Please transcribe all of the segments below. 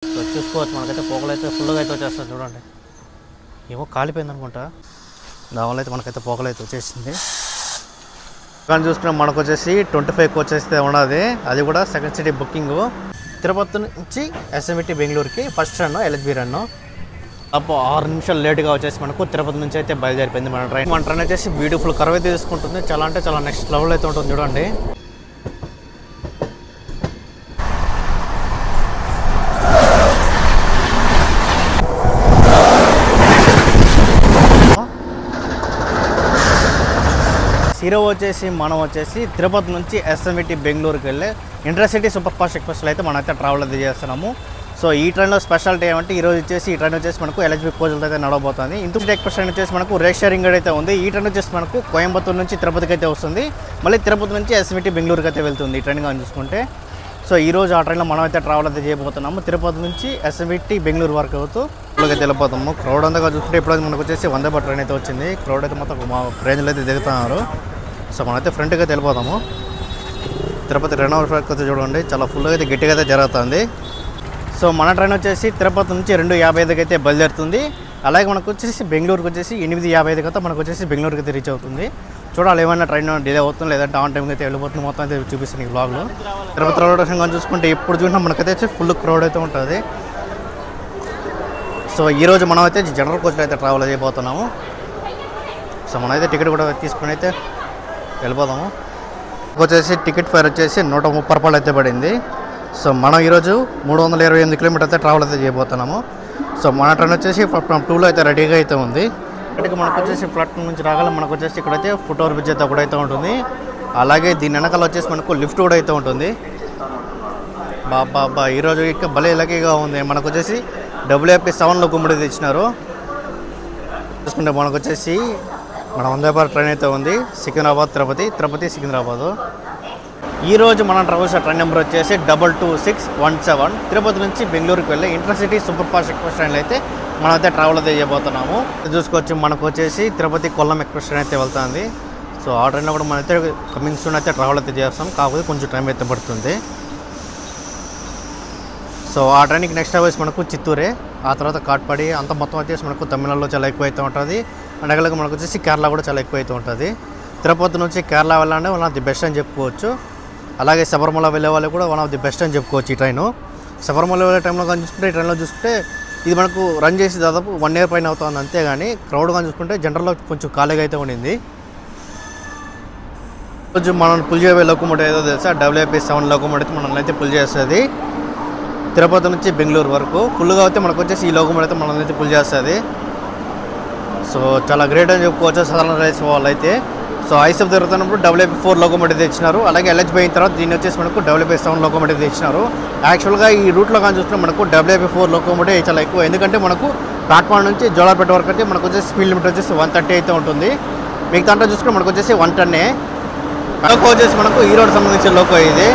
So చూసుకోవచ్చు మనకైతే పొగలైతే ఫుల్గా అయితే వచ్చేస్తుంది చూడండి. ఏమో కాలిపోయింది అనుకుంటా. దానివల్ల అయితే మనకైతే పొగలైతే వచ్చేసింది. కానీ చూసుకున్నాం మనకు వచ్చేసి 25 కోచ్ అయితే ఉన్నది. అది కూడా సెకండ్ సిటీ బుకింగ్. తిరుపతి నుంచి ఎస్ఎంఈటీ బెంగళూరుకి ఫస్ట్ రన్ ఎల్హెచ్బి రన్. అప్పుడు 6 నిమిషాలు లేట్గా వచ్చేసి మనకు తిరుపతి నుంచి అయితే బయలుదేరిపోయింది మన ట్రైన్. మన ట్రైన్ వచ్చేసి బ్యూటిఫుల్ కర్వ్ అయితే తీసుకుంటుంది. చాలా అంటే చాలా నెక్స్ట్ లెవెల్ అయితే ఉంటుంది చూడండి. ఈరోజు వచ్చేసి మనం వచ్చేసి తిరుపతి నుంచి ఎస్ఎంఈటీ బెంగళూరుకి వెళ్ళే ఇంటర్సిటీ సూపర్ ఫాస్ట్ ఎక్స్ప్రెస్లో అయితే మనం అయితే ట్రావెల్ అయితే చేస్తున్నాము. సో ఈ ట్రైన్లో స్పెషాలిటీ ఏమంటే ఈరోజు వచ్చేసి ఈ ట్రైన్ వచ్చేసి మనకు ఎల్హెచ్బి కోచ్లతో అయితే నడవబోతుంది. ఇంటర్సిటీ ఎక్స్ప్రెస్ ట్రైన్ వచ్చేసి మనకు రేక్ షేరింగ్ అయితే ఉంది. ఈ ట్రైన్ వచ్చేసి మనకు కోయంబత్తూరు నుంచి తిరుపతికి అయితే వస్తుంది. మళ్ళీ తిరుపతి నుంచి ఎస్ఎంఈటీ బెంగళూరుకి అయితే వెళ్తుంది ఈ ట్రైన్ కానీ చూసుకుంటే. సో ఈరోజు ఆ ట్రైన్లో మనం అయితే ట్రావెల్ అయితే చేయబోతున్నాము. తిరుపతి నుంచి ఎస్ఎంఈటీ బెంగళూరు వరకు అవుతూ అయితే వెళ్ళిపోతాము. క్రౌడ్ అంతా చూసుకుంటే ఇప్పుడైతే మనకు వచ్చేసి వందే భారత్ ట్రైన్ అయితే వచ్చింది. క్రౌడ్ అయితే మొత్తం మా రేంజ్లో అయితే దిగుతున్నారు. సో మనమైతే ఫ్రంట్కి అయితే వెళ్ళిపోతాము. తిరుపతి రెండవ ట్రాక్ అయితే చూడండి చాలా ఫుల్గా అయితే గట్టిగా అయితే జరుగుతుంది. సో మన ట్రైన్ వచ్చేసి తిరుపతి నుంచి 2:55కి అయితే బయలుదేరుతుంది. అలాగే మనకు వచ్చేసి బెంగళూరుకి వచ్చేసి 8:55కి అయితే మనకు వచ్చేసి బెంగళూరుకి అయితే రీచ్ అవుతుంది. చూడాలి ఏమైనా ట్రైన్ డిలే అవుతుంది లేదంటే ఆన్ టైంకి అయితే వెళ్ళిపోతుంది. మొత్తం అయితే చూపిస్తాను ఈ బ్లాగ్లో. తిరుపతి రైల్వే స్టేషన్ కానీ చూసుకుంటే ఇప్పుడు చూసినా మనకైతే వచ్చి ఫుల్ క్రౌడ్ అయితే ఉంటుంది. సో ఈరోజు మనం అయితే జనరల్ కోచ్లో అయితే ట్రావెల్ అయిపోతున్నాము. సో మనమైతే టికెట్ కూడా తీసుకుని అయితే వెళ్ళిపోదాము. వచ్చేసి టికెట్ ఫేర్ వచ్చేసి 130 రూపాయలు అయితే పడింది. సో మనం ఈరోజు 328 కిలోమీటర్ అయితే ట్రావెల్ అయితే చేయబోతున్నాము. సో మన ట్రైన్ వచ్చేసి ప్లాట్ఫామ్ 2లో అయితే రెడీగా అయితే ఉంది. ఇక్కడికి మనకు వచ్చేసి ప్లాట్ఫామ్ నుంచి రాగాలి మనకు వచ్చేసి ఇక్కడైతే ఫుట్ ఓవర్ బ్రిడ్జ్ అయితే ఒకటైతే ఉంటుంది. అలాగే దీని వెనకాల వచ్చేసి మనకు లిఫ్ట్ కూడా అయితే ఉంటుంది. బాబా ఈరోజు ఇక భలే లక్కీగా ఉంది. మనకు వచ్చేసి WIP7లో గుమ్మడి తెచ్చినారు. చూసుకుంటే మనకు వచ్చేసి మన వందే భారత్ ట్రైన్ అయితే ఉంది. సికింద్రాబాద్ తిరుపతి సికింద్రాబాద్. ఈరోజు మనం ట్రావెల్ చేసే ట్రైన్ నెంబర్ వచ్చేసి 22617 తిరుపతి నుంచి బెంగళూరుకి వెళ్ళే ఇంటర్సిటీ సూపర్ ఫాస్ట్ ఎక్స్ప్రెస్ ట్రైన్లో అయితే మనం అయితే ట్రావెల్ అయితే చేయబోతున్నాము. చూసుకోవచ్చు మనకు వచ్చేసి తిరుపతి కొల్లం ఎక్స్ప్రెస్ ట్రైన్ అయితే వెళ్తుంది. సో ఆ ట్రైన్లో కూడా మనం అయితే కమింగ్ సూన్ అయితే ట్రావెల్ అయితే చేస్తాం. కాకపోతే కొంచెం టైం అయితే పడుతుంది. సో ఆ ట్రైన్కి నెక్స్ట్ అవర్స్ మనకు చిత్తూరే, ఆ తర్వాత కాట్పాడి అంత మొత్తం వచ్చేసి మనకు తమిళనాడులో చాలా ఎక్కువ అయితే ఉంటుంది. అండ్ అలాగే మనకు వచ్చేసి కేరళ కూడా చాలా ఎక్కువ అయితే ఉంటుంది. తిరుపతి నుంచి కేరళ వెళ్ళాలంటే వన్ ఆఫ్ ది బెస్ట్ అని చెప్పుకోవచ్చు. అలాగే శబరిమల వెళ్ళే వాళ్ళు కూడా వన్ ఆఫ్ ది బెస్ట్ అని చెప్పుకోవచ్చు ఈ ట్రైను. శబరిమల వెళ్ళే టైంలో కానీ చూసుకుంటే ఈ ట్రైన్లో చూసుకుంటే ఇది మనకు రన్ చేసి దాదాపు 1 year పైన అవుతుంది. అంతేగాని క్రౌడ్ కానీ చూసుకుంటే జనరల్లో కొంచెం ఖాళీగా అయితే ఉండింది. కొంచెం మనం పుల్ చేయబోయే లోకోమోటివ్ ఏదో తెలుసా, WIP7 లోకోమోటివ్ మనల్ని అయితే పుల్ చేస్తుంది తిరుపతి నుంచి బెంగళూరు వరకు. ఫుల్గా అయితే మనకు వచ్చేసి ఈ లోకోమోటివ్ అయితే మనల్ని అయితే పుల్ చేస్తుంది. సో చాలా గ్రేట్ అని చెప్పుకోవచ్చు సాధారణ రైల్స్ వాళ్ళు అయితే. సో ఐసెఫ్ జరుగుతున్నప్పుడు WIP4 లోకోమోటివ్ తెచ్చినారు. అలాగే ఎల్హెచ్బి అయిన తర్వాత దీన్ని వచ్చేసి మనకు WIP7 లోకోమోటివ్ తెచ్చినారు. యాక్చువల్గా ఈ రూట్లో కానీ చూసుకుంటే మనకు WIP4 లోకోమోటివ్ చాలా ఎక్కువ. ఎందుకంటే మనకు ప్లాట్ఫామ్ నుంచి జోలార్పేట వరకు అయితే మనకు వచ్చేసి స్పీడ్ లిమిట్ వచ్చేసి 130 అయితే ఉంటుంది. మిగతా అంటే చూసుకుంటే మనకు వచ్చేసి 110. లోకో వచ్చేసి మనకు ఈ రోడ్ సంబంధించిన లోకో ఇది.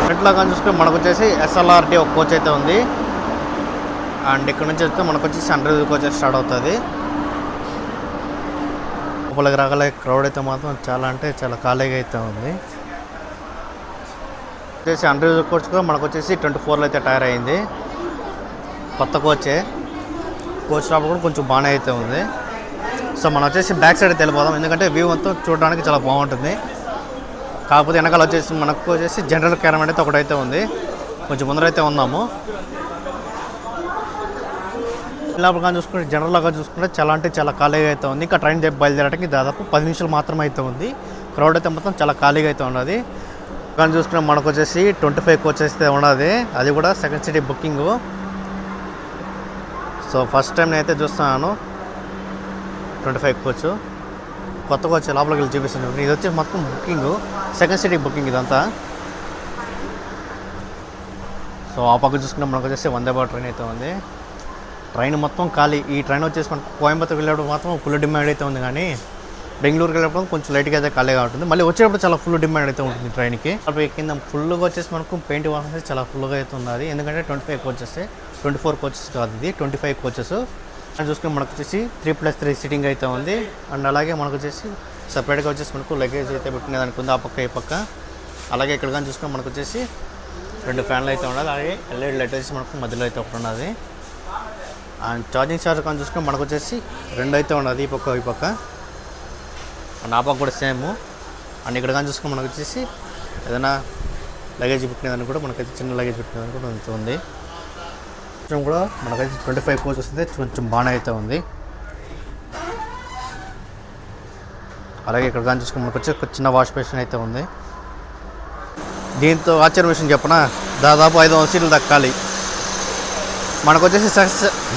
ఫ్రంట్లో కానీ చూసుకుంటే మనకు వచ్చేసి SLRT ఒక కోచ్ అయితే ఉంది. అండ్ ఇక్కడ నుంచి వస్తే మనకు వచ్చేసి 100 కోచ్ స్టార్ట్ అవుతుంది. లోపలికి రాగలే క్రౌడ్ అయితే మాత్రం చాలా అంటే చాలా ఖాళీగా అయితే ఉంది. వచ్చేసి 100 కోచ్ కూడా మనకు వచ్చేసి 24లో అయితే టైర్ అయింది. కొత్త కోచే. కోచ్ రావడం కూడా కొంచెం బాగానే అయితే ఉంది. సో మనం వచ్చేసి బ్యాక్ సైడ్ అయితే వెళ్ళిపోదాం. ఎందుకంటే వ్యూ అంతా చూడడానికి చాలా బాగుంటుంది. కాకపోతే వెనకాల వచ్చేసి మనకు వచ్చేసి జనరల్ క్యారమెట్ అయితే ఒకటైతే ఉంది. కొంచెం ముందరైతే ఉన్నాము. లోపల కానీ చూసుకుంటే జనరల్గా చూసుకుంటే చాలా అంటే చాలా ఖాళీగా అయితే ఉంది. ఇంకా ట్రైన్ బయలుదేరడానికి దాదాపు 10 నిమిషాలు మాత్రమే అయితే ఉంది. క్రౌడ్ అయితే మొత్తం చాలా ఖాళీగా అయితే ఉన్నది. కానీ చూసుకుంటే మనకు వచ్చేసి 25 కోచెస్ అయితే ఉన్నది. అది కూడా second city booking. So first time నేనైతే చూస్తున్నాను 25 కోచ్. కొత్త కోచ్ లోపలికి వెళ్ళి చూపిస్తాను. ఇది వచ్చి మొత్తం బుకింగ్, సెకండ్ సిటీ బుకింగ్ ఇదంతా. సో ఆ పక్క చూసుకుంటే మనకు వచ్చేసి వందే భారత్ ట్రైన్ అయితే ఉంది. ట్రైన్ మొత్తం ఖాళీ. ఈ ట్రైన్ వచ్చేసి మనకు కోయంబత్తూరు వెళ్ళేటప్పుడు మాత్రం ఫుల్ డిమాండ్ అయితే ఉంది. కానీ బెంగళూరుకి వెళ్ళేటప్పుడు కొంచెం లైట్గా అయితే ఖాళీగా ఉంటుంది. మళ్ళీ వచ్చేటప్పుడు చాలా ఫుల్ డిమాండ్ అయితే ఉంటుంది ట్రైన్కి. అప్పుడు కింద ఫుల్గా వచ్చేసి మనకు పెయింట్ వాసన చాలా ఫుల్గా అయితే ఉన్నది. ఎందుకంటే 25 కోచెస్, 24 కోచెస్ కాదు, ఇది 25 కోచెస్. అని చూసుకుని మనకు వచ్చేసి 3+3 సిట్టింగ్ అయితే ఉంది. అండ్ అలాగే మనకు వచ్చేసి సపరేట్గా వచ్చేసి మనకు లగేజ్ అయితే పెట్టినదానికి ఉంది ఆ పక్క ఈ పక్క. అలాగే ఇక్కడ కానీ చూసుకుంటే మనకు వచ్చేసి 2 ఫ్యాన్లు అయితే ఉన్నది. అలాగే ఎల్ఈడి లైట్ వచ్చేసి మనకు మధ్యలో అయితే ఒకటి ఉన్నది. అండ్ ఛార్జింగ్ చార్జర్ కానీ చూసుకుంటే మనకు వచ్చేసి 2 అయితే ఉన్నది, ఈ పక్క అండ్ ఆ పక్క కూడా సేమ్. అండ్ ఇక్కడ కానీ చూసుకుంటే మనకు వచ్చేసి ఏదైనా లగేజ్ పెట్టుకునేదాన్ని కూడా మనకైతే చిన్న లగేజ్ పెట్టుకునేదాన్ని కూడా ఉంది. కొంచెం కూడా మనకైతే 25 కోచ్ వస్తుంది, కొంచెం బాగానే అయితే ఉంది. అలాగే ఇక్కడ కానీ చూసుకుని మనకు వచ్చి ఒక చిన్న వాష్ బేసిన్ అయితే ఉంది. దీంతో ఆశ్చర్య విషయం చెప్పనా, దాదాపు 500 సీట్లు దక్కాలి. మనకు వచ్చేసి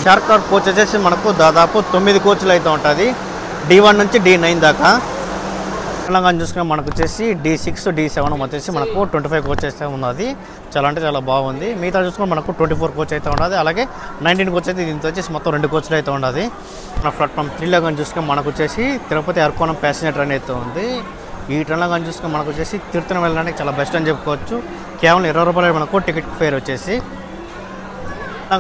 షార్క్ కార్ కోచ్ వచ్చేసి మనకు దాదాపు 9 కోచ్లు అయితే ఉంటుంది, D1 నుంచి D9 దాకా. తెలంగాణ చూసుకుని మనకు వచ్చేసి D6 D7 వచ్చేసి మనకు 25 కోచ్ అయితే ఉన్నది. చాలా అంటే చాలా బాగుంది. మిగతా చూసుకుని మనకు 24 కోచ్ అయితే ఉన్నది. అలాగే 19 కోచ్ అయితే దీంతో వచ్చేసి మొత్తం 2 కోచ్లు అయితే ఉన్నది. మన ప్లాట్ఫామ్ 3లో కానీ చూసుకుని మనకు వచ్చేసి తిరుపతి అరకోణం ప్యాసింజర్ ట్రైన్ అయితే ఉంది. ఈ ట్రైన్లో కానీ చూసుకుని మనకు వచ్చేసి తిరుపతి వెళ్ళడానికి చాలా బెస్ట్ అని చెప్పుకోవచ్చు. కేవలం 20 రూపాయలు మనకు టికెట్ ఫేర్ వచ్చేసి.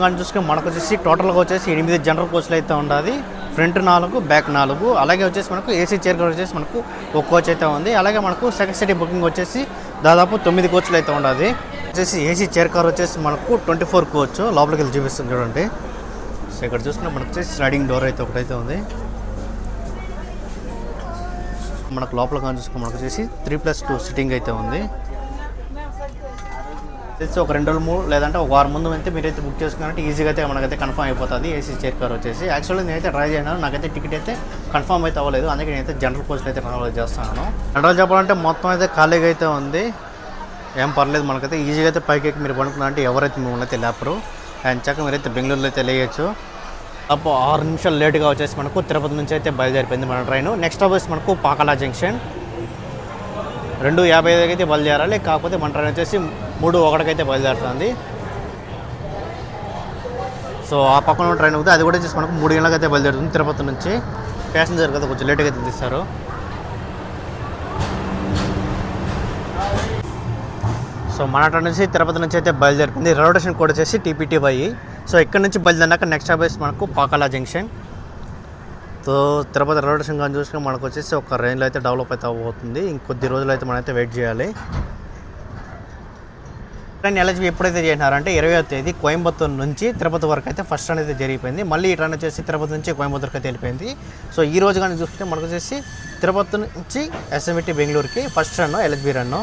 కానీ చూసుకుని మనకు వచ్చేసి టోటల్గా వచ్చేసి 8 జనరల్ కోచ్లు అయితే ఉన్నది. Front 4 back 4. అలాగే వచ్చేసి మనకు ఏసీ చైర్ కార్ వచ్చేసి మనకు ఒక కోచ్ అయితే ఉంది. అలాగే మనకు సెకండ్ సిటీ బుకింగ్ వచ్చేసి దాదాపు 9 కోచ్లు అయితే ఉన్నది. వచ్చేసి ఏసీ చైర్ కార్ వచ్చేసి మనకు 24 కోచ్. లోపలికి వెళ్ళి చూపిస్తుంది చూడండి. సో ఇక్కడ చూసుకుంటే మనకు వచ్చేసి స్లైడింగ్ డోర్ అయితే ఒకటైతే ఉంది. మనకు లోపల కానీ చూసుకుంటే మనకు వచ్చేసి 3+2 సిట్టింగ్ అయితే ఉంది. తెలిసి ఒక 2 రోజులు 3 లేదంటే ఒక వారం ముందు అయితే మీరైతే బుక్ చేసుకున్నారంటే ఈజీగా అయితే మనకైతే కన్ఫర్మ్ అయిపోతుంది ఏసీ చైర్ కార్ వచ్చేసి. యాక్చువల్లీ నేనైతే ట్రై చేయను, నాకైతే టికెట్ అయితే కన్ఫర్మ్ అయితే అవ్వలేదు, అందుకే నేనైతే జనరల్ కోచ్లో అయితే ట్రావెల్ చేస్తాను. జనరల్ చెప్పాలంటే మొత్తం అయితే ఖాళీగా అయితే ఉంది, ఏం పర్లేదు. మనకైతే ఈజీగా అయితే పైకి మీరు పడుకున్నారంటే ఎవరైతే మిమ్మల్ని అయితే లేపరు. అండ్ చక్క మీరైతే బెంగళూరులో అయితే లేయచ్చు. అప్పుడు 6 నిమిషాలు లేట్గా వచ్చేసి మనకు తిరుపతి నుంచి అయితే బయలుదేరిపోయింది మన ట్రైన్. నెక్స్ట్ వచ్చేసి మనకు పాకాల జంక్షన్ 2:55 అయితే బయలుదేరాలి. కాకపోతే మన ట్రైన్ వచ్చేసి 3:01 అయితే బయలుదేరుతుంది. సో ఆ పక్కన ట్రైన్ అవుతుంది, అది కూడా వచ్చేసి మనకు 3 గంటలకు అయితే బయలుదేరుతుంది తిరుపతి నుంచి. ప్యాసింజర్ కదా కొంచెం లేట్గా అయితే తీస్తారు. సో మన ట్రైన్ నుంచి తిరుపతి నుంచి అయితే బయలుదేరుతుంది. రైల్వే స్టేషన్ కోడ్ వచ్చేసి TPTY. సో ఇక్కడ నుంచి బయలుదేరినాక నెక్స్ట్ స్టాప్ వచ్చేసి మనకు Pakala junction. So Tirupati railway station కానీ చూసుకుని మనకు వచ్చేసి ఒక రేంజ్లో అయితే డెవలప్ అయితే అవ్వబోతుంది. ఇంకొద్ది రోజులు అయితే మనమైతే వెయిట్ చేయాలి. ట్రైన్ ఎల్హెచ్బి ఎప్పుడైతే చేసినారంటే 20వ తేదీ కోయంబత్తూరు నుంచి తిరుపతి వరకు అయితే ఫస్ట్ ట్రైన్ అయితే జరిగిపోయింది. మళ్ళీ ఈ ట్రైన్ వచ్చేసి తిరుపతి నుంచి కోయంబత్తూరుకి అయితే వెళ్ళిపోయింది. సో ఈ రోజు కానీ చూస్తే మనకు వచ్చేసి తిరుపతి నుంచి SMT బెంగళూరుకి ఫస్ట్ రన్ ఎల్హెచ్బి రన్.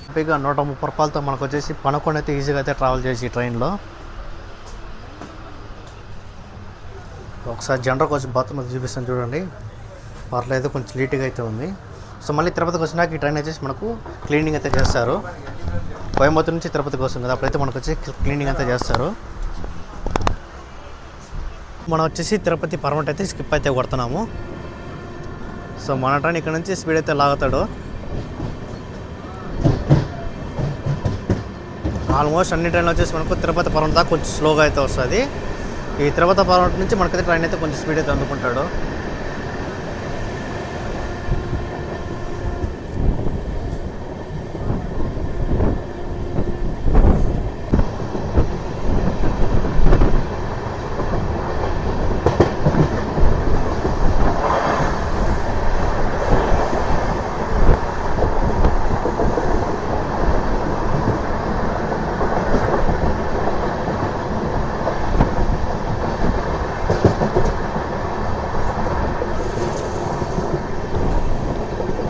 హ్యాపీగా 130 రూపాయలతో మనకు వచ్చేసి పనుకొని అయితే ఈజీగా అయితే ట్రావెల్ చేసి ట్రైన్లో. ఒకసారి జనరల్ కోచ్ బాత్రూమ్ అయితే చూపిస్తాను చూడండి, పర్లేదు కొంచెం నీట్గా అయితే ఉంది. సో మళ్ళీ తిరుపతికి వచ్చినాక ఈ ట్రైన్ వచ్చేసి మనకు క్లీనింగ్ అయితే చేస్తారు. కోయంబత్తూరు నుంచి తిరుపతికి వస్తుంది కదా, అప్పుడైతే మనకు వచ్చి క్లీనింగ్ అంతా చేస్తారు. మనం వచ్చేసి తిరుపతి పర్మనెంట్ అయితే స్కిప్ అయితే కొడుతున్నాము. సో మన ట్రైన్ ఇక్కడ నుంచి స్పీడ్ అయితే లాగుతాడు. ఆల్మోస్ట్ అన్ని ట్రైన్లు వచ్చేసి మనకు తిరుపతి పర్మనెంట్ దాకా కొంచెం స్లోగా అయితే వస్తుంది. ఈ తిరుపతి పర్మనెంట్ నుంచి మనకైతే ట్రైన్ అయితే కొంచెం స్పీడ్ అయితే అందుకుంటాడు.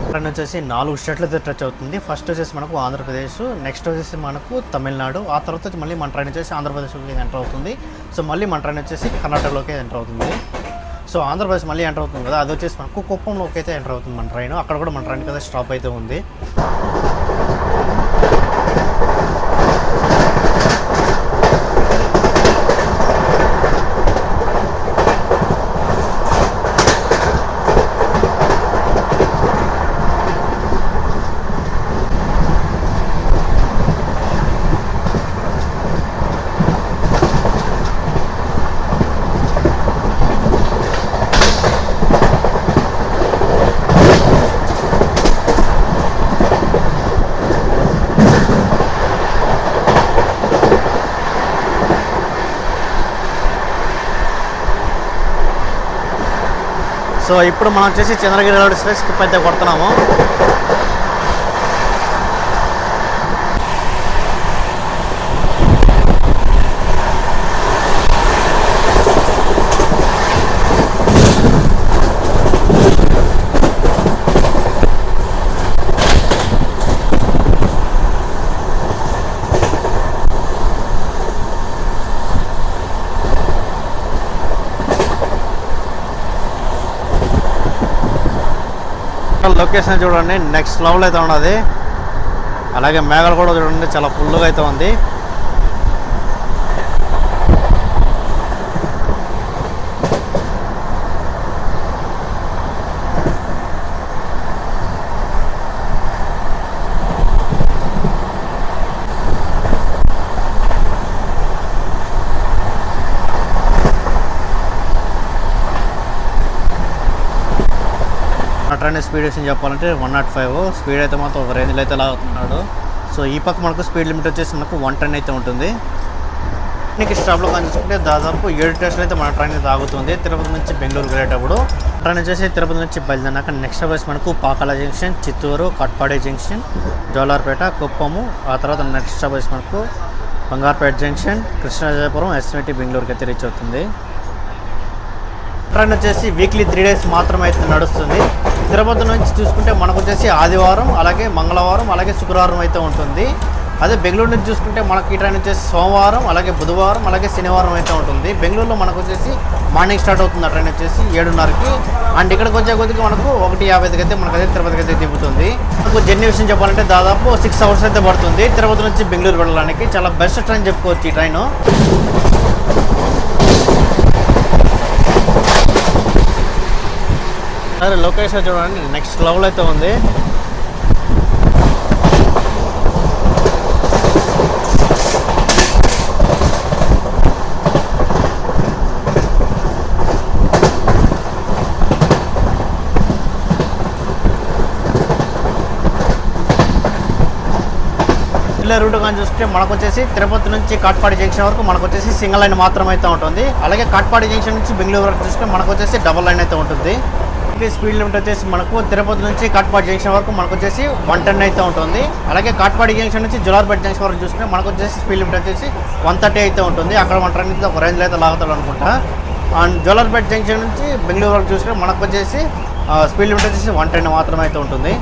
ట్రైన్ వచ్చేసి 4 స్టేట్లతో టచ్ అవుతుంది. ఫస్ట్ వచ్చేసి మనకు ఆంధ్రప్రదేశ్, నెక్స్ట్ వచ్చేసి మనకు తమిళనాడు, ఆ తర్వాత మళ్ళీ మన ట్రైన్ వచ్చేసి ఆంధ్రప్రదేశ్లోకి ఎంటర్ అవుతుంది. సో మళ్ళీ మన ట్రైన్ వచ్చేసి కర్ణాటకలోకి ఎంటర్ అవుతుంది. సో ఆంధ్రప్రదేశ్ మళ్ళీ ఎంటర్ అవుతుంది కదా, అది వచ్చేసి మనకు కుప్పంలోకి అయితే ఎంటర్ అవుతుంది మన ట్రైన్. అక్కడ కూడా మన ట్రైన్ కదా స్టాప్ అయితే ఉంది. సో ఇప్పుడు మనం వచ్చేసి చంద్రగిరి రోడ్ స్కిప్ అయితే కొడుతున్నాము. లొకేషన్ చూడండి నెక్స్ట్ లెవెల్ అయితే ఉన్నది. అలాగే మేఘాలు కూడా చూడండి చాలా ఫుల్గా అయితే ఉంది. ట్రైన్ స్పీడ్ విషయం చెప్పాలంటే 105 స్పీడ్ అయితే మాత్రం ఒక రేంజ్లో అయితే లాగుతున్నాడు. సో ఈ పక్క మనకు స్పీడ్ లిమిట్ వచ్చేసి మనకు 110 అయితే ఉంటుంది. ఇంక స్టాప్లో కానీ చూసుకుంటే దాదాపు 7 స్టేషన్లు అయితే మన ట్రైన్ అయితే ఆగుతుంది. తిరుపతి నుంచి బెంగళూరు వెళ్ళేటప్పుడు ట్రైన్ వచ్చేసి తిరుపతి నుంచి బయలుదేరినాక నెక్స్ట్ బస్ మనకు పాకాల జంక్షన్, చిత్తూరు, కట్పాడి జంక్షన్, జోలార్పేట, కుప్పము. ఆ తర్వాత నెక్స్ట్ బస్ మనకు బంగారుపేట జంక్షన్, కృష్ణరాజపురం, ఎస్ఎంటి బెంగళూరుకి అయితే రీచ్ అవుతుంది. ట్రైన్ వచ్చేసి వీక్లీ 3 డేస్ మాత్రమే అయితే నడుస్తుంది. తిరుపతి నుంచి చూసుకుంటే మనకు వచ్చేసి ఆదివారం, అలాగే మంగళవారం, అలాగే శుక్రవారం అయితే ఉంటుంది. అదే బెంగళూరు నుంచి చూసుకుంటే మనకి ఈ ట్రైన్ వచ్చేసి సోమవారం, అలాగే బుధవారం, అలాగే శనివారం అయితే ఉంటుంది. బెంగళూరులో మనకు వచ్చేసి మార్నింగ్ స్టార్ట్ అవుతుంది. ఆ ట్రైన్ వచ్చేసి 7:30కి. అండ్ ఇక్కడికి వచ్చే కొద్దిగా మనకు 1:50కి అయితే మనకైతే తిరుపతికి అయితే దిగుతుంది. మనకు జర్నీ విషయం చెప్పాలంటే దాదాపు 6 అవర్స్ అయితే పడుతుంది తిరుపతి నుంచి బెంగళూరు వెళ్ళడానికి. చాలా బెస్ట్ ట్రైన్ చెప్పుకోవచ్చు ఈ ట్రైన్. సరే లొకేషన్ చూడండి నెక్స్ట్ లెవెల్ అయితే ఉంది. ఇలా రూట్ కానీ చూసుకుంటే మనకు వచ్చేసి తిరుపతి నుంచి కాట్పాడి జంక్షన్ వరకు మనకు వచ్చేసి సింగిల్ లైన్ మాత్రమే అయితే ఉంటుంది. అలాగే కాట్పాడి జంక్షన్ నుంచి బెంగళూరు వరకు చూసుకుంటే మనకు వచ్చేసి డబుల్ లైన్ అయితే ఉంటుంది. స్పీడ్ లిమిట్ వచ్చేసి మనకు తిరుపతి నుంచి కాట్పాడి జంక్షన్ వరకు మనకు వచ్చేసి 110 అయితే ఉంటుంది. అలాగే కాట్పాడి జంక్షన్ నుంచి జోలార్పేట జంక్షన్ వరకు చూసుకుంటే మనకు వచ్చేసి స్పీడ్ లిమిట్ వచ్చేసి 130 అయితే ఉంటుంది. అక్కడ మన ట్రైన్ ఒక రేంజ్లో అయితే లాగుతాడు అనుకుంటా. అండ్ జోలార్పేట జంక్షన్ నుంచి బెంగళూరు వరకు చూసుకుంటే మనకు వచ్చేసి స్పీడ్ లిమిట్ వచ్చేసి 110 మాత్రమే అయితే ఉంటుంది.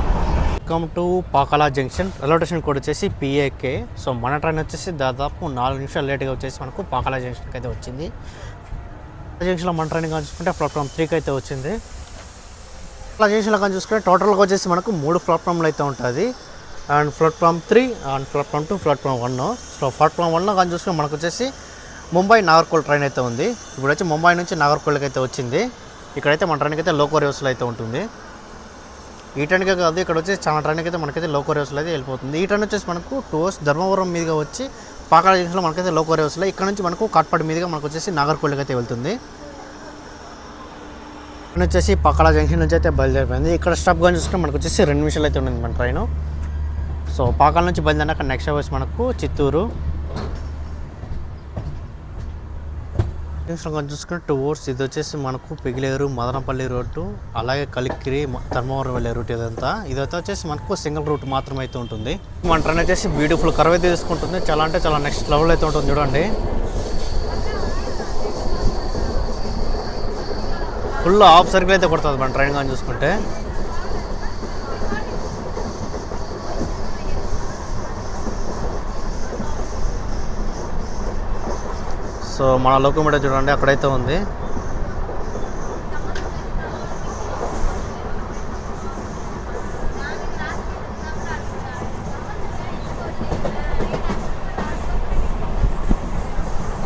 Welcome to Pakala junction. Railway station code వచ్చేసి PAK. సో మన ట్రైన్ వచ్చేసి దాదాపు 4 నిమిషాలు లేట్గా వచ్చేసి మనకు పాకాల జంక్షన్కి అయితే వచ్చింది. జంక్షన్లో మన ట్రైన్ కానీ చూసుకుంటే ప్లాట్ఫామ్ 3కి అయితే వచ్చింది. అలా జంక్షన్లో కానీ చూసుకుంటే టోటల్గా వచ్చేసి మనకు 3 ప్లాట్ఫామ్లు అయితే ఉంటుంది. And platform 3 and platform 2, platform 1. So platform 1లో కానీ చూసుకుంటే మనకు వచ్చేసి ముంబై నాగర్కోల్ ట్రైన్ అయితే ఉంది. ఇప్పుడు వచ్చి ముంబై నుంచి నాగర్కోల్కి అయితే వచ్చింది. ఇక్కడైతే మన ట్రైన్కి అయితే లోకో రేవ్స్లో అయితే ఉంటుంది. ఈ ట్రైన్కే కాదు ఇక్కడ వచ్చేసి చాలా ట్రైన్కి అయితే మనకైతే లోకో రేవ్స్లో అయితే వెళ్ళిపోతుంది. ఈ ట్రైన్ వచ్చేసి మనకు 2 hours ధర్మవరం మీదుగా వచ్చి పాకాల జంక్షన్లో మనకైతే లోకో రేవ్స్లో, ఇక్కడ నుంచి మనకు కాట్పాడి మీదుగా మనకు వచ్చేసి నాగర్కోల్కి అయితే వెళ్తుంది. ట్రైన్ వచ్చేసి పాకాల జంక్షన్ నుంచి అయితే బయలుదేరిపోయింది. ఇక్కడ స్టాప్ కానీ చూసుకుంటే మనకు వచ్చేసి 2 నిమిషాలు అయితే ఉంది మన ట్రైన్. సో పాకాల నుంచి బయలుదేరినాక నెక్స్ట్ బస్ మనకు చిత్తూరు జంక్షన్ కానీ చూసుకుంటే 2 hours. ఇది వచ్చేసి మనకు పిగిలేరు, మదనపల్లి రోడ్డు, అలాగే కలికిరి, ధర్మవరం వెళ్ళే రూట్ ఇదంతా. ఇదైతే వచ్చేసి మనకు సింగిల్ రూట్ మాత్రమే అయితే ఉంటుంది. మన ట్రైన్ వచ్చేసి బ్యూటిఫుల్ కర్వ్ అయితే తీసుకుంటుంది. చాలా అంటే చాలా నెక్స్ట్ లెవెల్ అయితే ఉంటుంది చూడండి. ఫుల్ హాఫ్ సర్కిల్ అయితే కొడుతుంది మన ట్రైన్ కానీ చూసుకుంటే. సో మన లోకోమోటివ్ చూడండి అక్కడైతే ఉంది.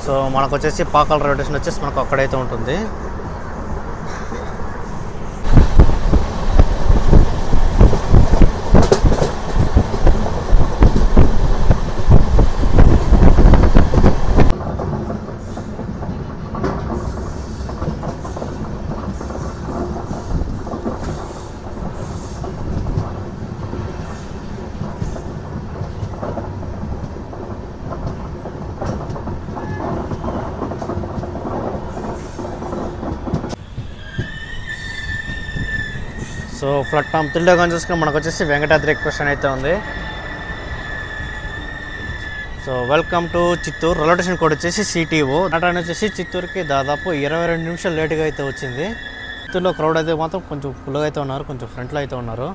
సో మనకు వచ్చేసి పాకాల రైల్వే స్టేషన్ వచ్చేసి మనకు అక్కడైతే ఉంటుంది. సో ప్లాట్ఫామ్ 3లో కానీ చూసుకుని మనకు వచ్చేసి వెంకటాద్రి ఎక్స్ప్రెస్ అయితే ఉంది. So welcome to Chittoor. Railway station code వచ్చేసి CTO. ఆ ట్రైన్ వచ్చేసి చిత్తూరుకి దాదాపు 22 నిమిషాలు లేట్గా అయితే వచ్చింది. చిత్తూరులో క్రౌడ్ అయితే మాత్రం కొంచెం ఫుల్గా అయితే ఉన్నారు, కొంచెం ఫ్రంట్లో అయితే ఉన్నారు.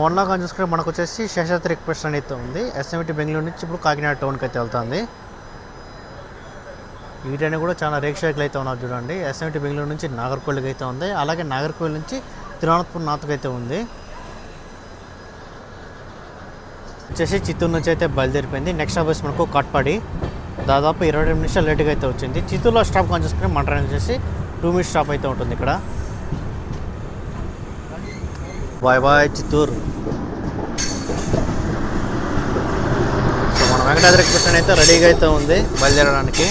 వన్లో కానీ చూసుకుంటే మనకు వచ్చేసి శేషాద్రి ఎక్స్ప్రెస్ అయితే ఉంది. SMT బెంగళూరు నుంచి ఇప్పుడు కాకినాడ టౌన్కి అయితే వెళ్తుంది. ఈ ట్రైన్ కూడా చాలా రేక్షకులు అయితే ఉన్నారు చూడండి. ఎస్ఎంటీ బెంగళూరు నుంచి నాగర్కోయిల్కి అయితే ఉంది, అలాగే నాగర్కోయిల్ నుంచి తిరువనంతపురం నార్త్కి అయితే ఉంది. వచ్చేసి చిత్తూరు నుంచి అయితే బయలుదేరిపోయింది. నెక్స్ట్ స్టాప్ వచ్చి మనకు కాట్పాడి, దాదాపు 22 నిమిషాలు లేట్గా అయితే వచ్చింది. చిత్తూరులో స్టాప్ కానీ చూసుకుని మన ట్రైన్ వచ్చేసి 2 మినిట్స్ స్టాప్ అయితే ఉంటుంది ఇక్కడ. Bye bye Chittoor. సో మన వెంకటాద్రి ఎక్స్ప్రెస్ అయితే రెడీగా అయితే ఉంది బయలుదేరడానికి.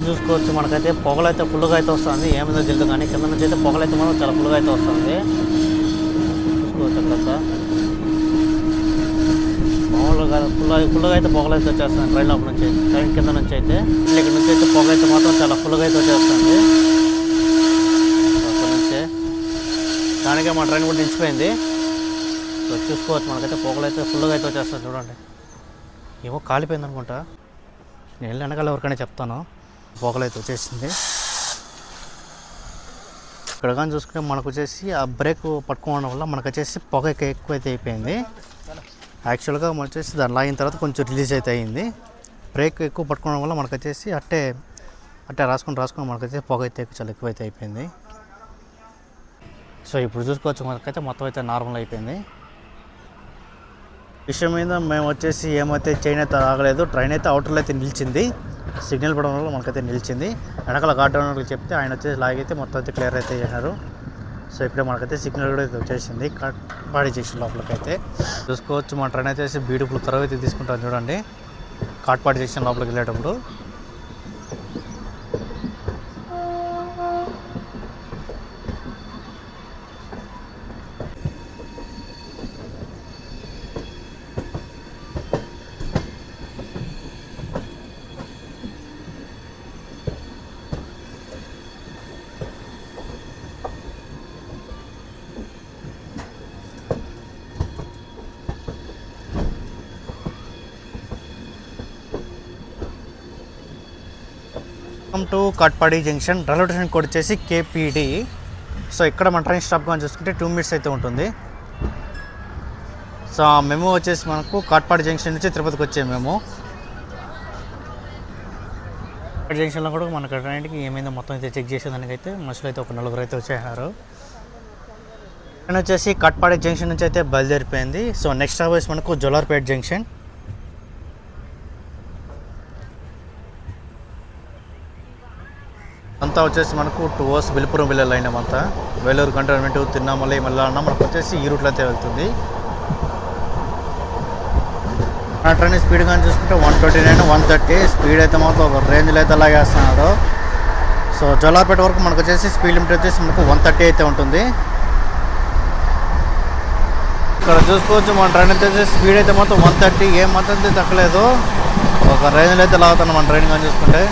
చూసుకోవచ్చు మనకైతే పొగలైతే ఫుల్గా అయితే వస్తుంది. ఏమైందో తెలియదు కానీ కింద నుంచి అయితే పొగలైతే మనం చాలా ఫుల్గా అయితే వస్తుంది. చూసుకోవచ్చు అక్కడ మామూలుగా ఫుల్గా అయితే పొగలైతే వచ్చేస్తుంది ట్రైన్ లోపల నుంచి, ట్రైన్ కింద నుంచి అయితే. ఇక్కడ నుంచి అయితే పొగ అయితే మాత్రం చాలా ఫుల్గా అయితే వచ్చేస్తుంది అక్కడ నుంచే. దానికే మా ట్రైన్ కూడా నిలిచిపోయింది. సో చూసుకోవచ్చు మనకైతే పొగలైతే ఫుల్గా అయితే వచ్చేస్తుంది చూడండి. ఏమో కాలిపోయింది అనుకుంటా, నేను వెళ్ళి వెనకాల ఎవరికైనా చెప్తాను. పొగలైతే వచ్చేసింది. ఇక్కడ కానీ చూసుకుంటే మనకు వచ్చేసి ఆ బ్రేక్ పట్టుకోవడం వల్ల మనకు వచ్చేసి పొగ ఎక్కువైతే అయిపోయింది. యాక్చువల్గా మనం వచ్చేసి దాన్ని లాగిన తర్వాత కొంచెం రిలీజ్ అయితే అయింది. బ్రేక్ ఎక్కువ పట్టుకోవడం వల్ల మనకు వచ్చేసి అట్టే రాసుకొని మనకైతే పొగ అయితే చాలా ఎక్కువైతే అయిపోయింది. సో ఇప్పుడు చూసుకోవచ్చు మనకైతే మొత్తం అయితే నార్మల్ అయిపోయింది. విషయం మీద మేము వచ్చేసి ఏమైతే చైన్ అయితే ఆగలేదు, ట్రైన్ అయితే అవుటర్లో అయితే నిలిచింది. సిగ్నల్ పడడం వల్ల మనకైతే నిలిచింది. వెనకాల గార్డెన్ చెప్తే ఆయన వచ్చేసి లాగైతే మొత్తం అయితే క్లియర్ అయితే చేశారు. సో ఇప్పుడే మనకైతే సిగ్నల్ కూడా అయితే వచ్చేసింది కాట్పాడి జంక్షన్ లోపలికి అయితే. చూసుకోవచ్చు మన ట్రైన్ అయితే బ్యూటిఫుల్ కర్వ్ అయితే తీసుకుంటాం చూడండి కాట్పాడి జంక్షన్ లోపలికి వెళ్ళేటప్పుడు. Welcome to Katpadi junction. Railway station code వచ్చేసి KPD. సో ఇక్కడ మన ట్రైన్ స్టాప్ కానీ చూసుకుంటే 2 మినిట్స్ అయితే ఉంటుంది. సో మేము వచ్చేసి మనకు కాట్పాడి జంక్షన్ నుంచి తిరుపతికి వచ్చాము మేము. జంక్షన్లో కూడా మనకు ట్రైన్కి ఏమైందో మొత్తం అయితే చెక్ చేసేదానికైతే మనుషులు అయితే ఒక 4 అయితే వచ్చేసారు. ట్రైన్ వచ్చేసి కాట్పాడి జంక్షన్ నుంచి అయితే బయలుదేరిపోయింది. సో నెక్స్ట్ స్టాప్ వచ్చి మనకు జోలార్పేట్ జంక్షన్. అంతా వచ్చేసి మనకు 2 hours విలుపురం వెళ్ళే లైన్ అంతా. వేలూరు కంటోన్మెంట్, తిరువణామలై, మల్లాన్న మనకు వచ్చేసి ఈ రూట్లో అయితే వెళ్తుంది. ఆ ట్రైన్ స్పీడ్ కానీ చూసుకుంటే 129, 130 స్పీడ్ అయితే మాత్రం ఒక రేంజ్లో అయితే లాగేస్తున్నాడు. సో జోలార్పేట వరకు మనకు వచ్చేసి స్పీడ్ లిమిట్ వచ్చేసి మనకు 130 అయితే ఉంటుంది. ఇక్కడ చూసుకోవచ్చు మన ట్రైన్ అయితే స్పీడ్ అయితే మాత్రం 130, ఏం మాత్రం అయితే తగ్గలేదు, ఒక రేంజ్లో అయితే లాగుతున్నాం మన ట్రైన్ కానీ చూసుకుంటే.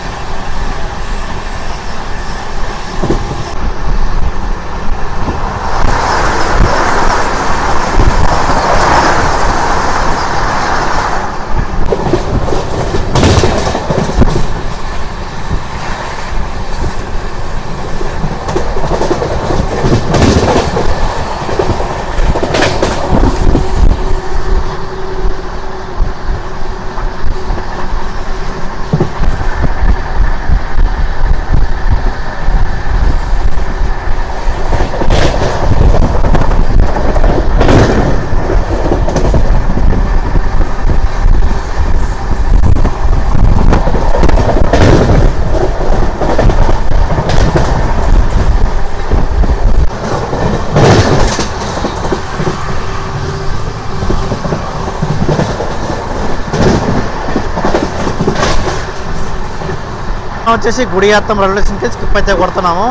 వచ్చేసి గుడియాత్తం రైల్వే స్టేషన్కి స్కిప్ అయితే కొడుతున్నాము.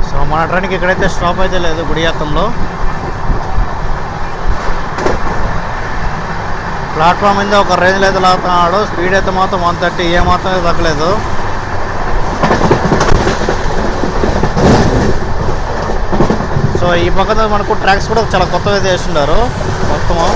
సో మన ట్రైన్కి ఇక్కడైతే స్టాప్ అయితే లేదు గుడియాత్తంలో. ప్లాట్ఫామ్ మీద ఒక రేంజ్లో అయితే లాగుతున్నాడు. స్పీడ్ అయితే మాత్రం 130, ఏమాత్రం అయితే తగ్గలేదు. సో ఈ పక్కన మనకు ట్రాక్స్ కూడా చాలా కొత్తగా అయితే వేస్తున్నారు మొత్తము.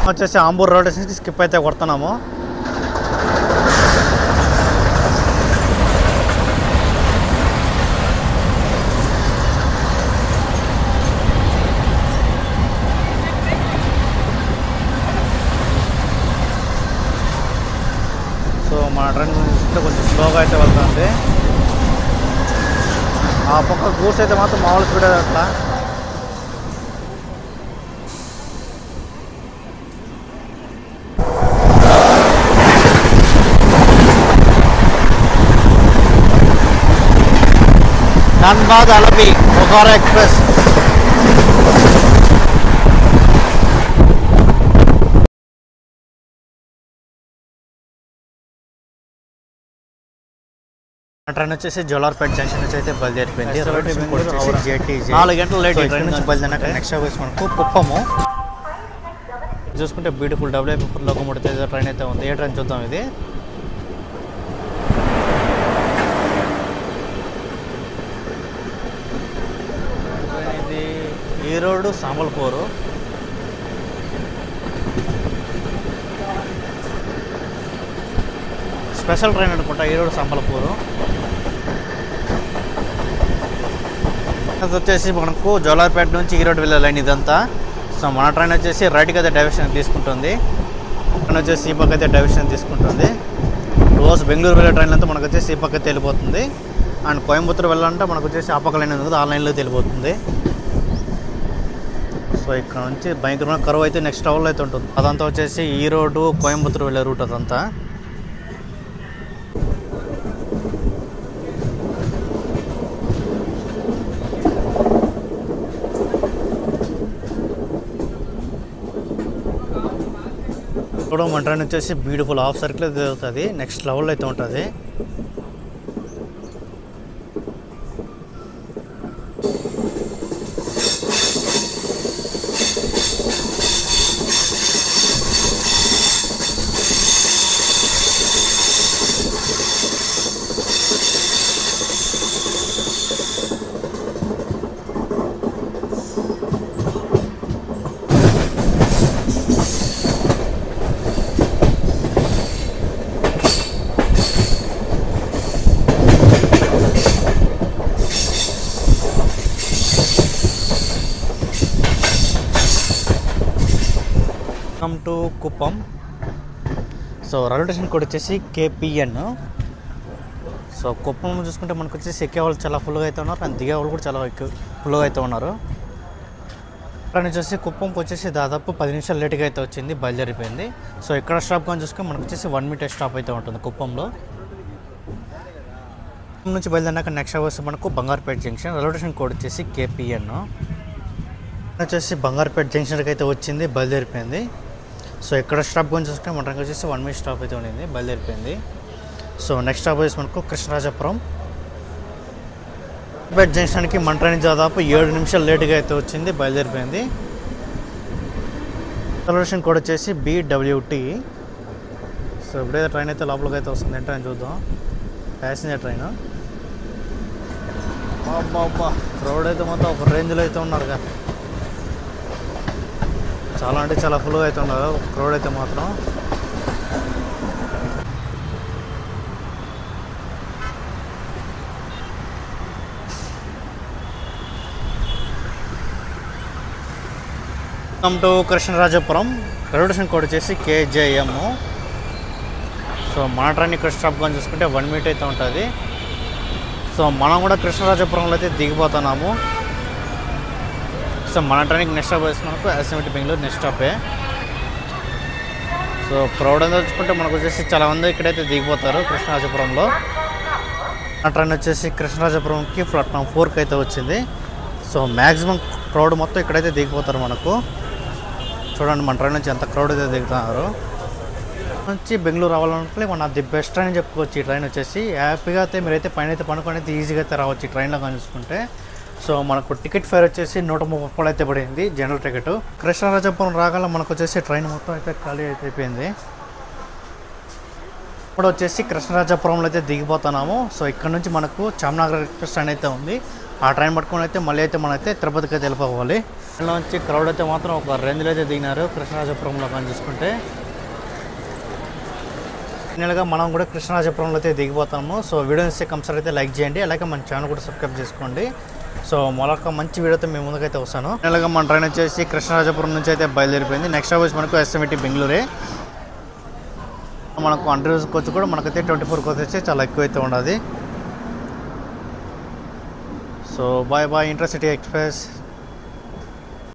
వచ్చేసి ఆంబూర్ రోడ్ నుంచి స్కిప్ అయితే కొడుతున్నాము. సో మన ట్రైన్ కొంచెం స్లోగా అయితే వెళ్తుంది. ఆ పక్క గూడ్స్ అయితే మాత్రం మామూలు స్పీడ్ అట్లా. धनबाद अलबी बोकारो एक्सप्रेस ట్రైన్ వచ్చేసి జోలార్పేట జంక్షన్ నుంచి అయితే బయలుదేరిపోయింది. 4 గంటల లేట్ ట్రైన్ నుంచి బయలుదేరినాక నెక్స్ట్ వచ్చేసి మనకు కుప్పము చూసుకుంటే బ్యూటిఫుల్ WI-54 లోకోమోటివ్ ట్రైన్ అయితే ఉంది. ఏ ట్రైన్ చూద్దాం. ఇది ఈరోడు సాంబల్పూరు. స్పెషల్ ట్రైన్ అనుకుంటా ఈరోడు సాంబల్పూరు. అది వచ్చేసి మనకు జోలార్పేట నుంచి ఈరోడు వెళ్ళే లైన్ ఇదంతా. సో మన ట్రైన్ వచ్చేసి రైట్కి అయితే డైవర్షన్ తీసుకుంటుంది. ట్రైన్ వచ్చేసి ఈ పక్క అయితే డైవర్షన్ తీసుకుంటుంది. రోజు బెంగళూరు వెళ్ళే ట్రైన్ అంతా మనకు వచ్చేసి ఈ పక్క అయితే వెళ్ళిపోతుంది. అండ్ కోయంబత్తూరు వెళ్ళాలంటే మనకు వచ్చేసి ఆ పక్క లైన్ ఉంది కదా, ఆ లైన్లో వెళ్ళిపోతుంది. సో ఇక్కడ నుంచి భయంకరమైన కరువు అయితే నెక్స్ట్ టవర్లో అయితే ఉంటుంది. అదంతా వచ్చేసి ఈరోడు కోయంబత్తూరు వెళ్ళే రూట్ అదంతా. ఇప్పుడు మన ట్రైన్ వచ్చేసి బ్యూటిఫుల్ హాఫ్ సర్కిల్ అయితే అవుతుంది. నెక్స్ట్ లెవెల్లో అయితే ఉంటుంది. Welcome to Kuppam. So railway station code వచ్చేసి KPN. సో కుప్పం చూసుకుంటే మనకు వచ్చేసి ఎక్కే వాళ్ళు చాలా ఫుల్గా అయితే ఉన్నారు, అండ్ దిగే వాళ్ళు కూడా చాలా ఫుల్గా అయితే ఉన్నారు. అక్కడ నుంచి వచ్చేసి కుప్పంకి వచ్చేసి దాదాపు 10 నిమిషాలు లేట్గా అయితే వచ్చింది, బయలుదేరిపోయింది. సో ఇక్కడ స్టాప్ కానీ చూసుకొని మనకు వచ్చేసి 1 మీటర్ స్టాప్ అయితే ఉంటుంది కుప్పంలో. నుంచి బయలుదేరినాక నెక్స్ట్ వచ్చి మనకు Bangarupet junction, railway station code వచ్చేసి KPN వచ్చేసి బంగారుపేట జంక్షన్కి అయితే వచ్చింది, బయలుదేరిపోయింది. సో ఇక్కడ స్టాప్ గురించి చూసుకుంటే మన ట్రైన్ వచ్చేసి 1 minute స్టాప్ అయితే ఉండింది, బయలుదేరిపోయింది. సో నెక్స్ట్ స్టాప్ వచ్చేసి మనకు కృష్ణరాజపురం. పేట జంక్షన్కి మన ట్రైన్ దాదాపు 7 నిమిషాలు లేట్గా అయితే వచ్చింది, బయలుదేరిపోయింది. రైల్వే స్టేషన్ కోడ్ వచ్చేసి BWT. సో ఇప్పుడైతే ట్రైన్ అయితే లోపలికి అయితే వస్తుంది, ఏంటని చూద్దాం. Passenger train. బాబా రోడ్ అయితే మొత్తం ఒక రేంజ్లో అయితే ఉన్నారుగా, చాలా అంటే చాలా ఫుల్గా అయితే ఉన్నారు రోడ్ అయితే మాత్రం. Welcome to Krishnarajapuram. Railway station code వచ్చేసి KJM. సో మన ట్రైన్ ఇక్కడ స్టాప్ కానీ చూసుకుంటే 1 minute అయితే ఉంటుంది. సో మనం కూడా కృష్ణరాజపురంలో అయితే దిగిపోతున్నాము. సో మన ట్రైన్కి నెక్స్ట్ స్టాప్ వచ్చేసి మనకు SMT బెంగళూరు నెక్స్ట్ స్టాపే. సో క్రౌడ్ అంతా చూసుకుంటే మనకు వచ్చేసి చాలా మంది ఇక్కడైతే దిగిపోతారు కృష్ణరాజపురంలో. మన ట్రైన్ వచ్చేసి కృష్ణరాజపురంకి ప్లాట్ఫామ్ 4కి అయితే వచ్చింది. సో మ్యాక్సిమం క్రౌడ్ మొత్తం ఇక్కడైతే దిగిపోతారు మనకు. చూడండి మన ట్రైన్ నుంచి ఎంత క్రౌడ్ అయితే దిగుతున్నారు. నుంచి బెంగళూరు రావాలనుకుంటే మన ది బెస్ట్ ట్రైన్ చెప్పుకోవచ్చు. ఈ ట్రైన్ వచ్చేసి హ్యాపీగా అయితే మీరైతే పైన అయితే పనుకొని అయితే ఈజీగా అయితే రావచ్చు ఈ ట్రైన్లో కానీ చూసుకుంటే. సో మనకు టికెట్ ఫేర్ వచ్చేసి 130 రూపాయలు అయితే పడింది జనరల్ టికెట్. కృష్ణరాజపురం రాగల మనకు వచ్చేసి ట్రైన్ మొత్తం అయితే ఖాళీ అయితే అయిపోయింది. ఇప్పుడు వచ్చేసి కృష్ణరాజపురంలో అయితే దిగిపోతున్నాము. సో ఇక్కడ నుంచి మనకు చామనగర్ ఎక్స్ప్రెస్ ట్రైన్ అయితే ఉంది, ఆ ట్రైన్ పట్టుకొని అయితే మళ్ళీ అయితే మనైతే తిరుపతికి అయితే వెళ్ళిపోవాలి. ట్రైన్లో నుంచి క్రౌడ్ అయితే మాత్రం ఒక రేంజ్లో అయితే దిగినారు కృష్ణరాజపురంలో కానీ చూసుకుంటే. ఫైనల్గా మనం కూడా కృష్ణరాజపురంలో అయితే దిగిపోతాము. సో వీడియో ఇస్తే కంపల్సరీ అయితే లైక్ చేయండి, అలాగే మన ఛానల్ కూడా సబ్స్క్రైబ్ చేసుకోండి. సో మరొక మంచి వీడియోతో మేము ముందుకైతే వస్తాను. ఫైనల్గా మన ట్రైన్ వచ్చేసి కృష్ణరాజపురం నుంచి అయితే బయలుదేరిపోయింది. నెక్స్ట్ వచ్చి మనకు SMT బెంగళూరే. మనకు అండర్ కోచ్ కూడా మనకైతే 24 కోచ్ వచ్చి చాలా ఎక్కువ అయితే ఉండదు. So by intercity express.